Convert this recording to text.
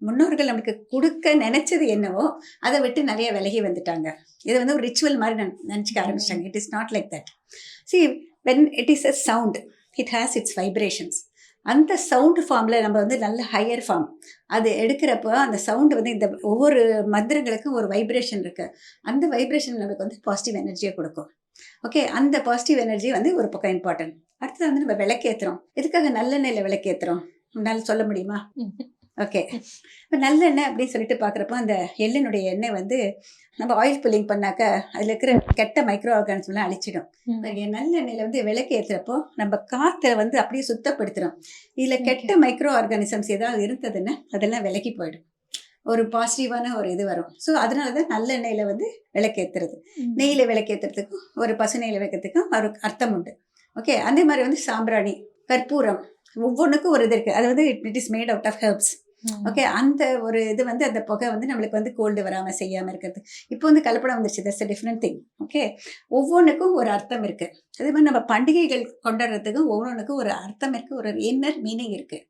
முன்னோர்கள் நமக்கு கொடுக்க நினைச்சது என்னவோ அதை விட்டு நிறைய விலகி வந்துட்டாங்க. இதை வந்து ஒரு ரிச்சுவல் மாதிரி நினச்சிக்க ஆரம்பிச்சிட்டாங்க. It is not like that. See when it is a sound, it has its vibrations. அந்த சவுண்ட் ஃபார்மில் நம்ம வந்து நல்ல ஹையர் ஃபார்ம் அது எடுக்கிறப்போ அந்த சவுண்டு வந்து இந்த ஒவ்வொரு மந்திரங்களுக்கும் ஒரு வைப்ரேஷன் இருக்குது. அந்த வைப்ரேஷன் நமக்கு வந்து பாசிட்டிவ் எனர்ஜியை கொடுக்கும். ஓகே, அந்த பாசிட்டிவ் எனர்ஜி வந்து ஒரு பக்கம் இம்பார்ட்டன்ட். அடுத்தது வந்து நம்ம விளக்கேற்றுறோம். எதுக்காக நல்லெண்ணெயில் விளக்கேற்றுறோம் உன்னால் சொல்ல முடியுமா? ஓகே, இப்போ நல்லெண்ணெய் அப்படின்னு சொல்லிட்டு பார்க்குறப்போ அந்த எள்ளினுடைய எண்ணெய் வந்து நம்ம ஆயில் புல்லிங் பண்ணாக்க அதில் இருக்கிற கெட்ட மைக்ரோ ஆர்கானிசம்லாம் அழிச்சிடும். நல்லெண்ணெயில் வந்து விளக்கு ஏற்றுறப்போ நம்ம காற்றை வந்து அப்படியே சுத்தப்படுத்துகிறோம். இதில் கெட்ட மைக்ரோ ஆர்கானிசம்ஸ் ஏதாவது இருந்ததுன்னா அதெல்லாம் விலகி போயிடும். ஒரு பாசிட்டிவான ஒரு இது வரும். ஸோ அதனால தான் நல்லெண்ணெயில் வந்து விளக்கேற்றுறது. நெய்யில் விளக்கேற்றுறதுக்கும் ஒரு பசு நெய்யில் வைக்கிறதுக்கும் ஒரு அர்த்தம் உண்டு. ஓகே, அதே மாதிரி வந்து சாம்பிராணி, கற்பூரம், ஒவ்வொன்றுக்கும் ஒரு இது இருக்குது. அது வந்து it is made out of herbs. Okay, அந்த ஒரு இது வந்து அந்த புகை வந்து நம்மளுக்கு வந்து கோல்டு வராமல் செய்யாமல் இருக்கிறது. இப்போ வந்து கலப்படம் வந்துருச்சு, that's a different thing. Okay, ஒவ்வொன்றுக்கும் ஒரு அர்த்தம் இருக்குது. அதே மாதிரி நம்ம பண்டிகைகள் கொண்டாடுறதுக்கும் ஒவ்வொன்றுக்கும் ஒரு அர்த்தம் இருக்குது, ஒரு இன்னர் மீனிங் இருக்குது.